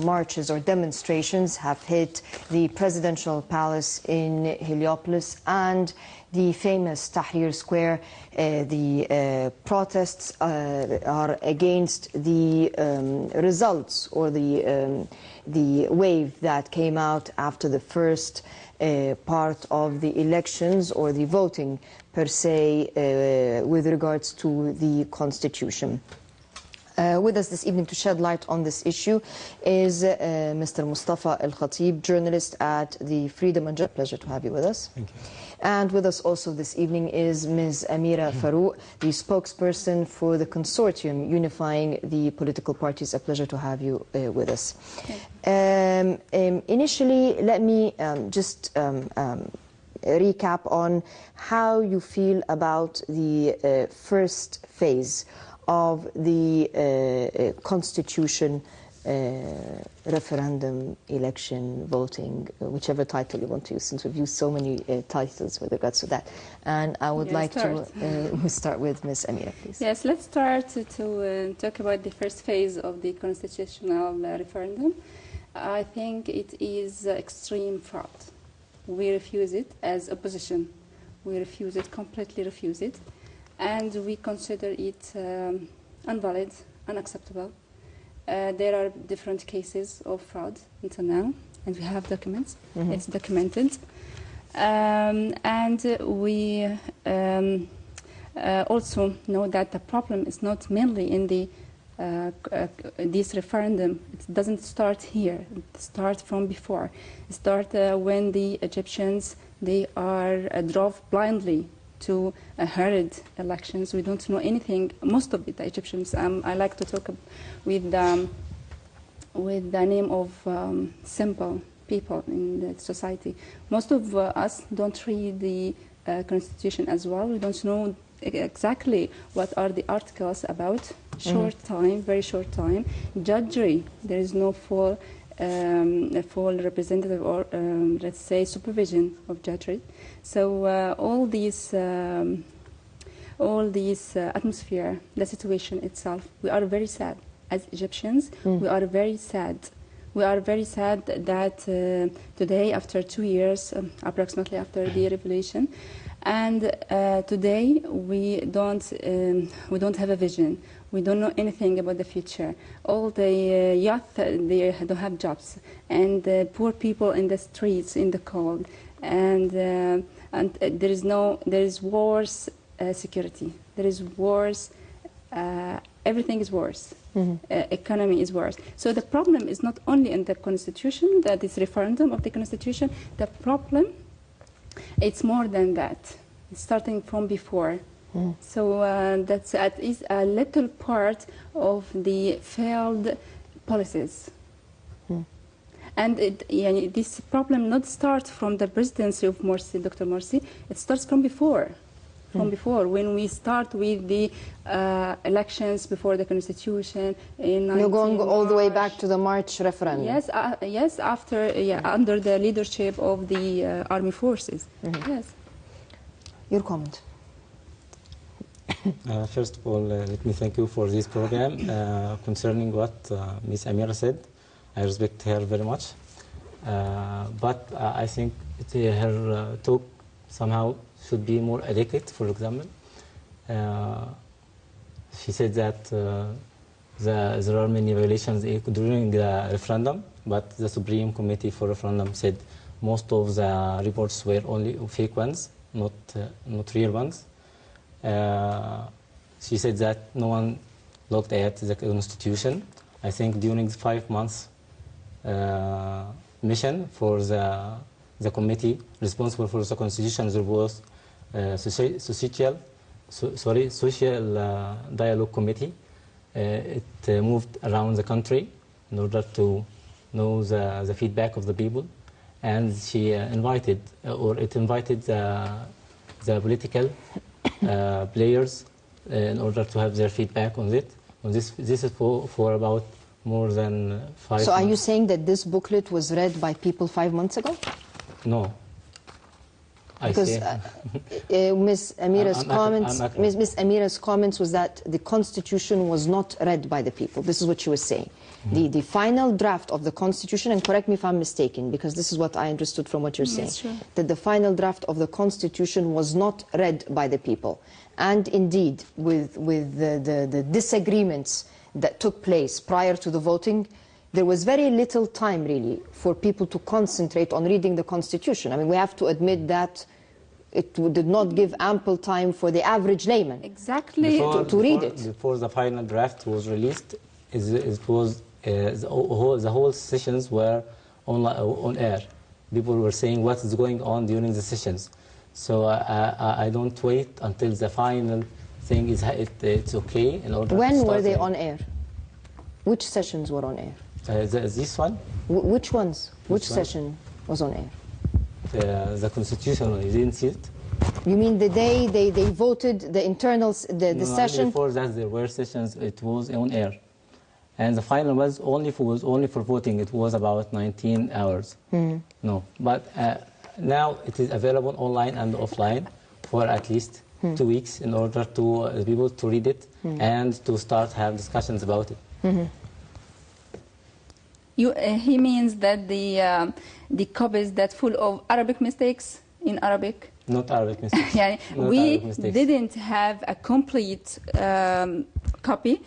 Marches or demonstrations have hit the presidential palace in Heliopolis and the famous Tahrir Square. The protests are against the results or the wave that came out after the first part of the elections or the voting per se with regards to the constitution. With us this evening to shed light on this issue is Mr. Mustapha Al-Khatib, journalist at the Freedom and Justice. Pleasure to have you with us. Thank you. And with us also this evening is Ms. Amira Farouk, the spokesperson for the consortium unifying the political parties. A pleasure to have you with us. Initially, let me just recap on how you feel about the first phase of the constitution, referendum, election, voting, whichever title you want to use, since we've used so many titles with regards to that. And I would like to start with Ms. Amira, please. Yes, let's start to talk about the first phase of the constitutional referendum. I think it is extreme fraud. We refuse it as opposition. We refuse it, completely refuse it. And we consider it invalid, unacceptable. There are different cases of fraud until now, and we have documents. Mm-hmm. It's documented. And we also know that the problem is not mainly in the this referendum. It doesn't start here. It starts from before. It starts when the Egyptians, they are drove blindly to hurried elections. We don't know anything. Most of the Egyptians, I like to talk with the name of simple people in the society. Most of us don't read the constitution as well. We don't know exactly what are the articles about. Short time, very short time. Judgery, there is no full representative or let's say supervision of judgery. So all these atmosphere, the situation itself, we are very sad as Egyptians. We are very sad. We are very sad that today, after 2 years, approximately after the revolution, and today we don't have a vision. We don't know anything about the future. All the youth, they don't have jobs, and poor people in the streets, in the cold, and there is worse security. There is worse. Everything is worse. Economy is worse. So the problem is not only in the constitution, that is referendum of the constitution. The problem, it's more than that. It's starting from before. So that is a little part of the failed policies. And this problem not start from the presidency of Morsi, Dr. Morsi. It starts from before. From before, when we start with the elections before the constitution in You're going all the way back to the March referendum. Yes, yes, after under the leadership of the army forces. Yes. Your comment. First of all, let me thank you for this program. Concerning what Ms. Amira said, I respect her very much. But I think her talk somehow should be more adequate. For example, she said that there are many violations during the referendum, but the Supreme Committee for Referendum said most of the reports were only fake ones, not real ones. She said that no one looked at the Constitution. I think during the 5 months mission for the committee responsible for the Constitution, there was social dialogue committee. It moved around the country in order to know the feedback of the people, and she invited the political players in order to have their feedback on it. This is for about more than 5 months. So are you saying that this booklet was read by people 5 months ago? No. Because Ms. Amira's comments was that the Constitution was not read by the people. This is what she was saying. The final draft of the Constitution, and correct me if I'm mistaken, because this is what I understood from what you're saying, sure. that the final draft of the Constitution was not read by the people. And indeed, with the disagreements that took place prior to the voting, there was very little time, really, for people to concentrate on reading the Constitution. I mean, we have to admit that it did not give ample time for the average layman Exactly. to read it. Before the final draft was released, it was the whole sessions were on air. People were saying what is going on during the sessions. So I don't wait until the final thing is it's okay in order. When to start were they it. on air? Which sessions were on air? This one, Which ones? Which one? session was on air? the Constitution one. You didn't see it? You mean the day they voted the internals, the No, session? Before that, there were sessions. It was on air, and the final was only for voting. It was about 19 hours. No, but now it is available online and offline for at least 2 weeks in order to people to read it and to start have discussions about it. He means that the copies that full of Arabic mistakes in Arabic. Not Arabic mistakes. Yeah, Not we Arabic mistakes. didn't have a complete copy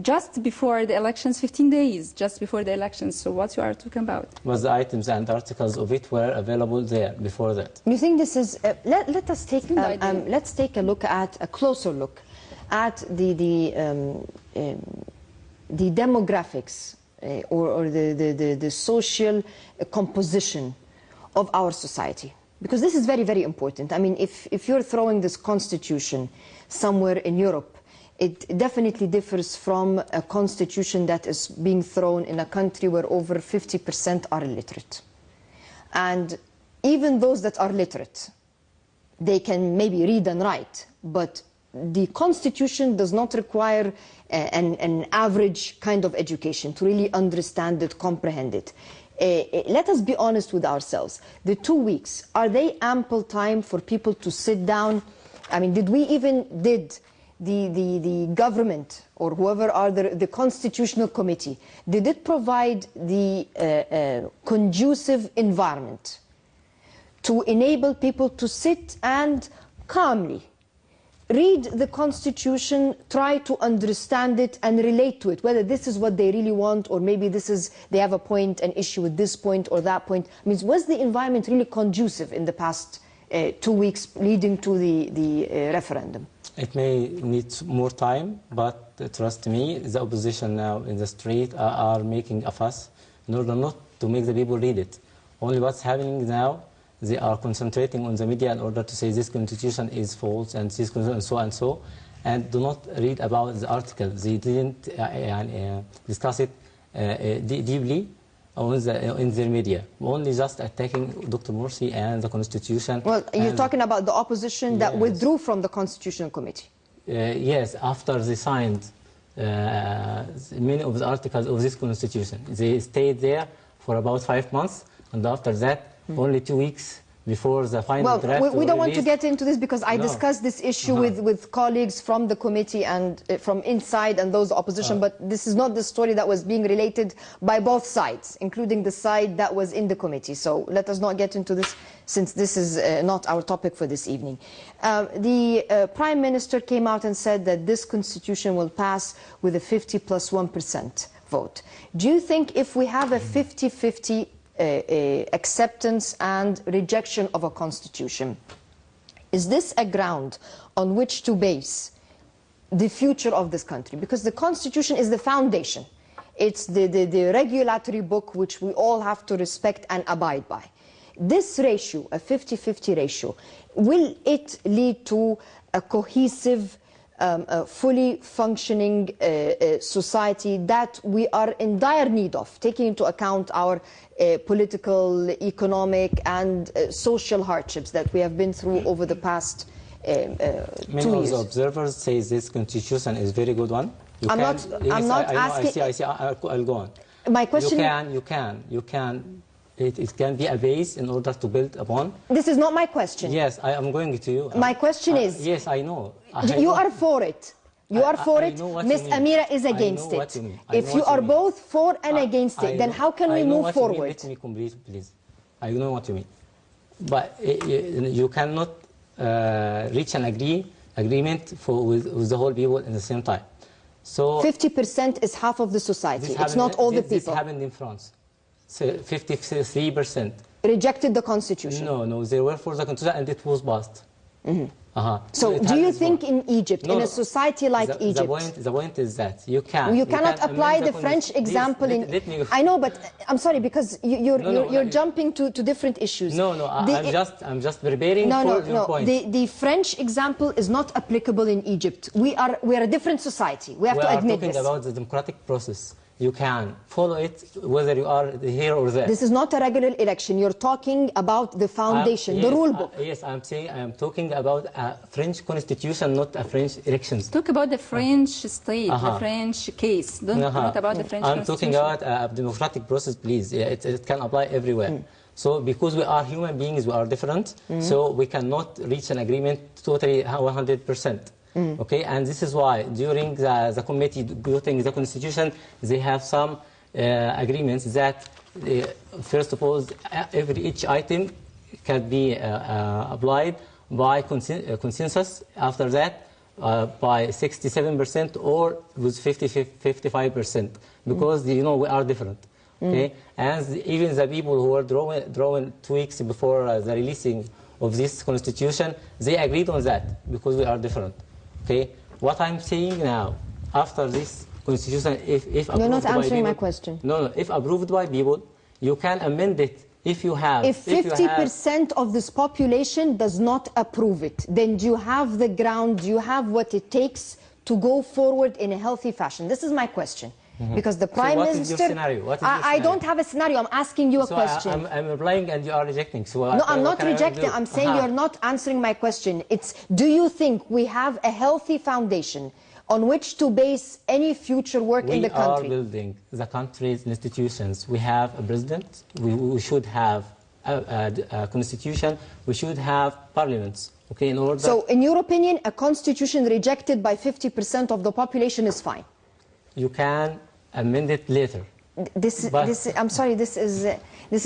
just before the elections, 15 days just before the elections. So what you are talking about? Was the items and articles of it were available there before that? You think this is? Let us take Good idea. let's take a closer look at the demographics or the social composition of our society, because this is very, very important. I mean, if you're throwing this constitution somewhere in Europe, it definitely differs from a constitution that is being thrown in a country where over 50% are illiterate. And even those that are literate, they can maybe read and write, but the constitution does not require an average kind of education to really understand it, comprehend it. Let us be honest with ourselves. The 2 weeks, are they ample time for people to sit down? I mean, did the government or whoever are the constitutional committee, did it provide the conducive environment to enable people to sit and calmly read the Constitution, try to understand it and relate to it, whether this is what they really want or maybe they have a point, an issue with this point or that point? I mean, was the environment really conducive in the past 2 weeks leading to the referendum? It may need more time, but trust me, the opposition now in the street are making a fuss in order not to make the people read it. Only what's happening now, they are concentrating on the media in order to say this constitution is false and this constitution and so, and do not read about the article. They didn't discuss it deeply in their media. Only just attacking Dr. Morsi and the constitution. Well, you're talking about the opposition that withdrew from the Constitutional Committee. Yes, after they signed many of the articles of this constitution. They stayed there for about 5 months, and after that, only 2 weeks before the final draft. Well, we don't want to get into this because I discussed this issue with colleagues from the committee and from inside and those opposition, but this is not the story that was being related by both sides, including the side that was in the committee. So let us not get into this since this is not our topic for this evening. The Prime Minister came out and said that this constitution will pass with a 50+1% vote. Do you think if we have a 50-50 acceptance and rejection of a constitution, is this a ground on which to base the future of this country? Because the constitution is the foundation. It's the regulatory book which we all have to respect and abide by. This ratio, a 50-50 ratio, will it lead to a cohesive, fully functioning society that we are in dire need of, taking into account our political, economic and social hardships that we have been through over the past 2 years? Many of the observers say this constitution is a very good one. I'm not asking. I see. I'll go on. My question. You can. It can be a base in order to build upon. This is not my question. Yes, I am going to you. My question is. Yes, I know. You are for it. You are for I it. know what Miss you mean. Amira is against I know it. what you mean. I If know you what you are mean. both for and against it, then how can we move what you mean. forward? Let me complete, please. I know what you mean. But you cannot reach an agreement with the whole people in the same time. So 50% is half of the society. It's not all the This people. happened in France. So 53% Rejected the constitution. No, they were for the constitution and it was passed. So do you think in Egypt, in a society like Egypt, the point is that you cannot apply the French example I know, but I'm sorry, because you're jumping to different issues. I'm just preparing for your point. The French example is not applicable in Egypt. We are a different society. We have to admit this. We are talking about the democratic process. You can follow it whether you are here or there. This is not a regular election. You're talking about the foundation, the rule book. Yes, I'm talking about a French constitution, not a French elections. Talk about the French state, the French case. Not about the French I'm constitution. talking about a democratic process, please. It can apply everywhere. So because we are human beings, we are different. So we cannot reach an agreement totally 100%. Okay, and this is why during the committee voting the constitution, they have some agreements that first of all, each item can be applied by consensus. After that, by 67% or with 55%, because we are different. Okay, and even the people who were drawing 2 weeks before the releasing of this constitution, they agreed on that because we are different. Okay, what I'm saying now, after this constitution, if approved You're not answering by people, my question. No, if approved by people, you can amend it if you have. If 50% of this population does not approve it, then do you have the ground, do you have what it takes to go forward in a healthy fashion? This is my question. Because the Prime what Minister... Is your scenario? What is your I scenario? don't have a scenario. I'm asking you a question. I'm replying and you are rejecting. So no, I'm not rejecting. I'm saying you're not answering my question. It's, do you think we have a healthy foundation on which to base any future work in the country? We are building the country's institutions. We have a president. We should have a constitution. We should have parliaments. Okay, in order. So, in your opinion, a constitution rejected by 50% of the population is fine? You can amend it later. I'm sorry, this is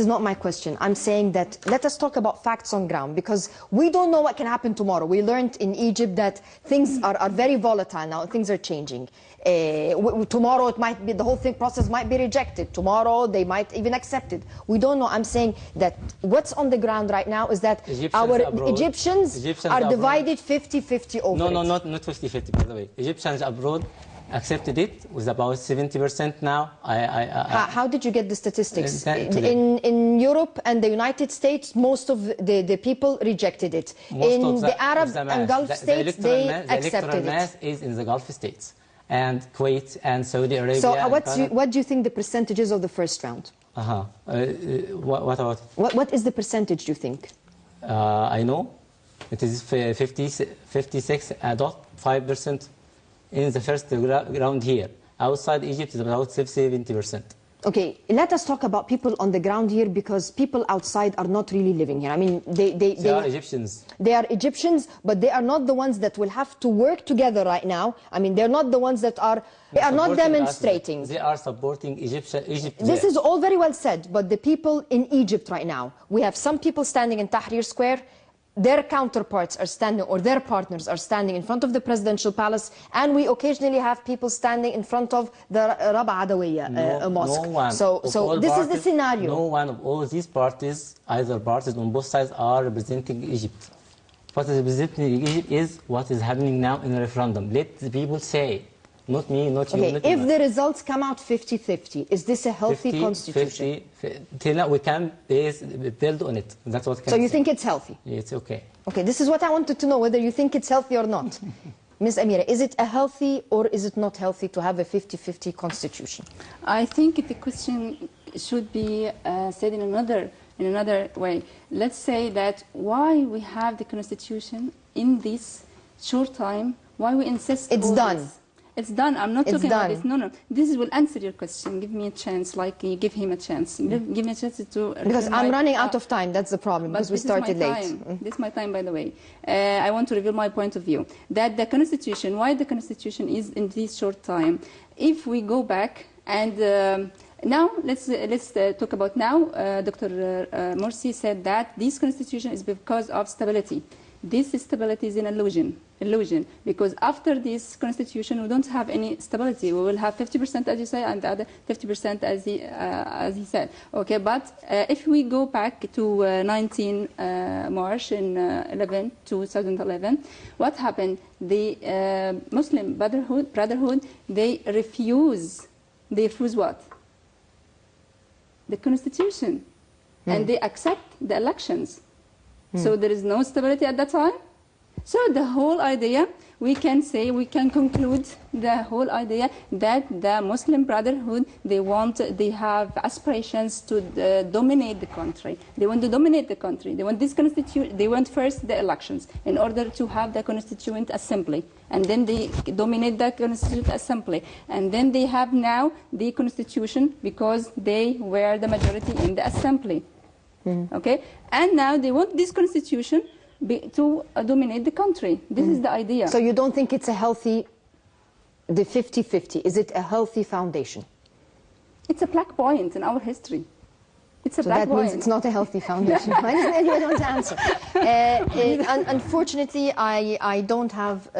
not my question. I'm saying that let us talk about facts on ground, because we don't know what can happen tomorrow. We learned in Egypt that things are very volatile now. Things are changing. Tomorrow it might be, the whole process might be rejected. Tomorrow they might even accept it. We don't know. I'm saying that what's on the ground right now is that Egyptians are divided 50-50 over it. No, not 50-50, by the way. Egyptians abroad accepted it with about 70% now. How did you get the statistics? In Europe and the United States, most of the people rejected it. In the Arab and Gulf states, they accepted it. The electoral mass is in the Gulf states and Kuwait and Saudi Arabia. So what do you think the percentage is of the first round? What about? What is the percentage, do you think? I know it is 56.5%. In the first round here. Outside Egypt is about 70%. Okay, let us talk about people on the ground here, because people outside are not really living here. I mean, they are Egyptians. They are Egyptians, but they are not the ones that will have to work together right now. I mean, they're not the ones that are... They are not demonstrating. They are supporting Egypt. This is all very well said, but the people in Egypt right now, we have some people standing in Tahrir Square. Their counterparts are standing, or their partners are standing in front of the presidential palace, and we occasionally have people standing in front of the Rab'a Adawiyya mosque. No one so this is the scenario. No one of all these parties, either parties on both sides, are representing Egypt. What is representing Egypt is what is happening now in the referendum. Let the people say. Not me, not you. Okay, if the results come out 50-50, is this a healthy constitution? 50, till now we can build on it. That's what. So you think it's healthy? It's okay. Okay, this is what I wanted to know, whether you think it's healthy or not. Ms. Amira, is it a healthy or is it not healthy to have a 50-50 constitution? I think the question should be said in another way. Let's say that why we have the constitution in this short time, why we insist it's done. It's done. I'm not It's talking about done. this. No, no. This will answer your question. Give me a chance, like you give him a chance. Give me a chance to. Because I'm running out of time. That's the problem, because we started late. This is my time, by the way. I want to reveal my point of view. That the Constitution, why the Constitution is in this short time. If we go back and now let's talk about now. Dr. Morsi said that this Constitution is because of stability. This stability is an illusion, because after this constitution we don't have any stability. We will have 50%, as you say, and the other 50%, as he said. Okay, but if we go back to 19 March in 2011, what happened? The Muslim Brotherhood, they refuse what? The constitution, and they accept the elections. So there is no stability at that time. So the whole idea, we can conclude the whole idea that the Muslim Brotherhood, they have aspirations to dominate the country. They want to dominate the country. They want this constitution. They want first the elections in order to have the Constituent Assembly, and then they dominate the Constituent Assembly, and then they have now the Constitution because they were the majority in the Assembly. Okay, and now they want this constitution to dominate the country. This is the idea. So you don't think it's a healthy, the 50-50, is it a healthy foundation? It's a black point in our history. It's a So black that point. means it's not a healthy foundation. You don't answer. Unfortunately, I don't have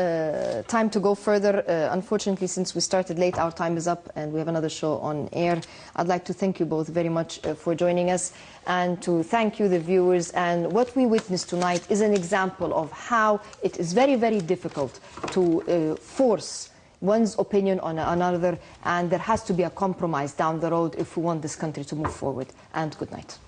time to go further. Unfortunately, since we started late, our time is up and we have another show on air. I'd like to thank you both very much for joining us, and to thank you, the viewers. And what we witnessed tonight is an example of how it is very, very difficult to force one's opinion on another, and there has to be a compromise down the road if we want this country to move forward. And good night.